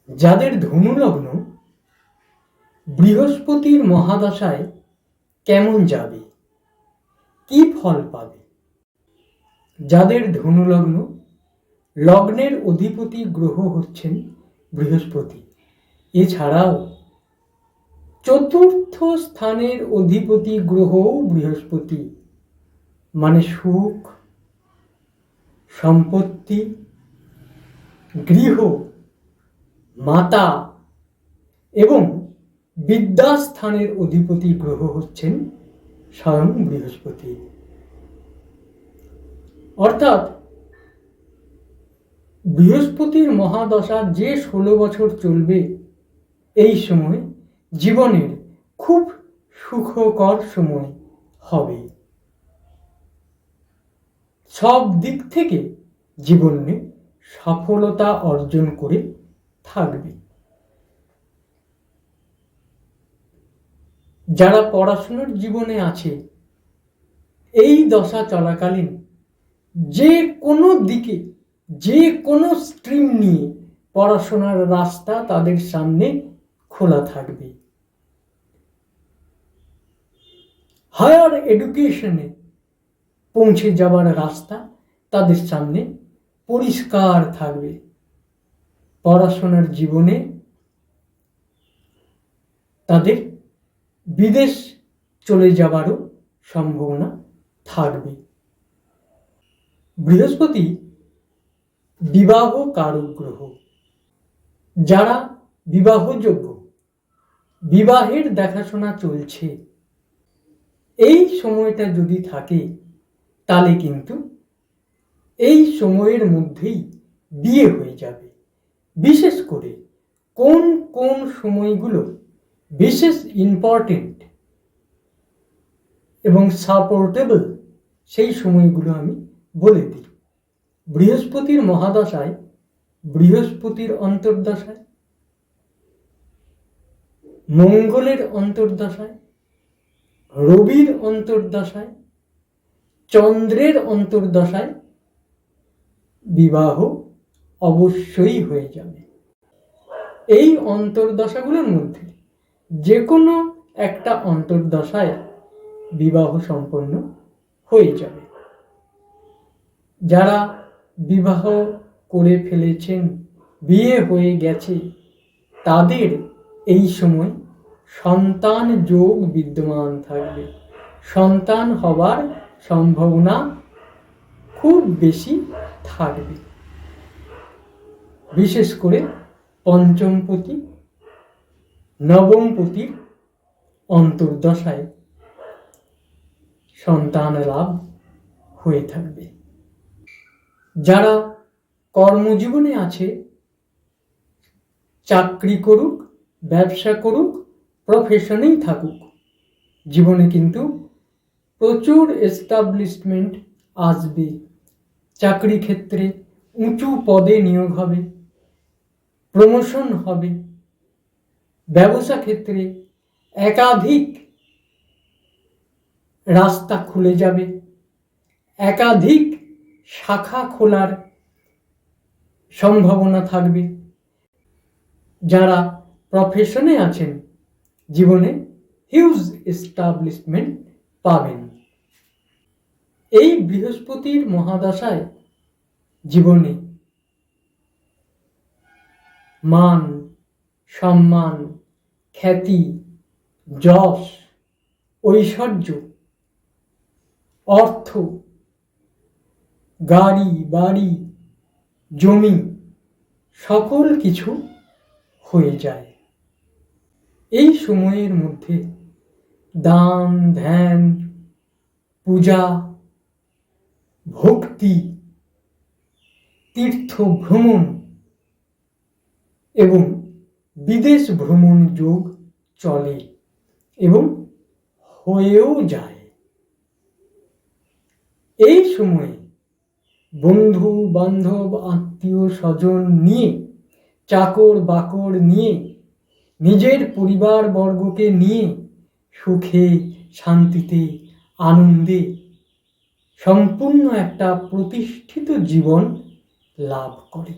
যাদের ধনু লগ্ন বৃহস্পতির মহাদশায় কেমন যাবে, কি ফল পাবে? যাদের ধনু লগ্ন, লগ্নের অধিপতি গ্রহ হচ্ছেন বৃহস্পতি। এছাড়াও চতুর্থ স্থানের অধিপতি গ্রহও বৃহস্পতি, মানে সুখ, সম্পত্তি, গৃহ, মাতা এবং বিদ্যাস্থানের অধিপতি গ্রহ হচ্ছেন স্বয়ং বৃহস্পতি। অর্থাৎ বৃহস্পতির মহাদশা যে 16 বছর চলবে, এই সময় জীবনের খুব সুখকর সময় হবে। সব দিক থেকে জীবনে সফলতা অর্জন করে থাকবে। যারা পড়াশোনার জীবনে আছে, এই দশা চলাকালীন যে কোনো দিকে, যে কোনো স্ট্রিম নিয়ে পড়াশোনার রাস্তা তাদের সামনে খোলা থাকবে। হায়ার এডুকেশনে পৌঁছে যাওয়ার রাস্তা তাদের সামনে পরিষ্কার থাকবে। পড়াশোনার জীবনে তাদের বিদেশ চলে যাওয়ারও সম্ভাবনা থাকবে। বৃহস্পতি বিবাহ কারক গ্রহ। যারা বিবাহযোগ্য, বিবাহের দেখাশোনা চলছে, এই সময়টা যদি থাকে তাহলে কিন্তু এই সময়ের মধ্যেই বিয়ে হয়ে যাবে। বিশেষ করে কোন কোন সময়গুলো বিশেষ ইম্পর্টেন্ট এবং সাপোর্টেবল, সেই সময়গুলো আমি বলে দিই। বৃহস্পতির মহাদশায়, বৃহস্পতির অন্তর্দশায়, মঙ্গলের অন্তর্দশায়, রবির অন্তর্দশায়, চন্দ্রের অন্তর্দশায় বিবাহ অবশ্যই হয়ে যাবে। এই অন্তর্দশাগুলোর মধ্যে যে কোনো একটা অন্তর্দশায় বিবাহ সম্পন্ন হয়ে যাবে। যারা বিবাহ করে ফেলেছেন, বিয়ে হয়ে গেছে, তাদের এই সময় সন্তান যোগ বিদ্যমান থাকবে। সন্তান হবার সম্ভাবনা খুব বেশি থাকবে। বিশেষ করে পঞ্চমপতি, নবমপতির অন্তর্দশায় সন্তান লাভ হয়ে থাকবে। যারা কর্মজীবনে আছে, চাকরি করুক, ব্যবসা করুক, প্রফেশনেই থাকুক, জীবনে কিন্তু প্রচুর এস্টাবলিশমেন্ট আসবে। চাকরি ক্ষেত্রে উঁচু পদে নিয়োগ হবে, প্রমোশন হবে। ব্যবসা ক্ষেত্রে একাধিক রাস্তা খুলে যাবে, একাধিক শাখা খোলার সম্ভাবনা থাকবে। যারা প্রফেশনে আছেন, জীবনে হিউজ এস্টাবলিশমেন্ট পাবেন। এই বৃহস্পতির মহাদশায় জীবনে মান, সম্মান, খ্যাতি, যশ, ঐশ্বর্য, অর্থ, গাড়ি, বাড়ি, জমি, সকল কিছু হয়ে যায়। এই সময়ের মধ্যে দান, ধ্যান, পূজা, ভক্তি, তীর্থ ভ্রমণ এবং বিদেশ ভ্রমণ যোগ চলে এবং হয়েও যায়। এই সময়ে বন্ধু বান্ধব, আত্মীয় স্বজন নিয়ে, চাকর বাকর নিয়ে, নিজের পরিবার বর্গকে নিয়ে সুখে, শান্তিতে, আনন্দে সম্পূর্ণ একটা প্রতিষ্ঠিত জীবন লাভ করে।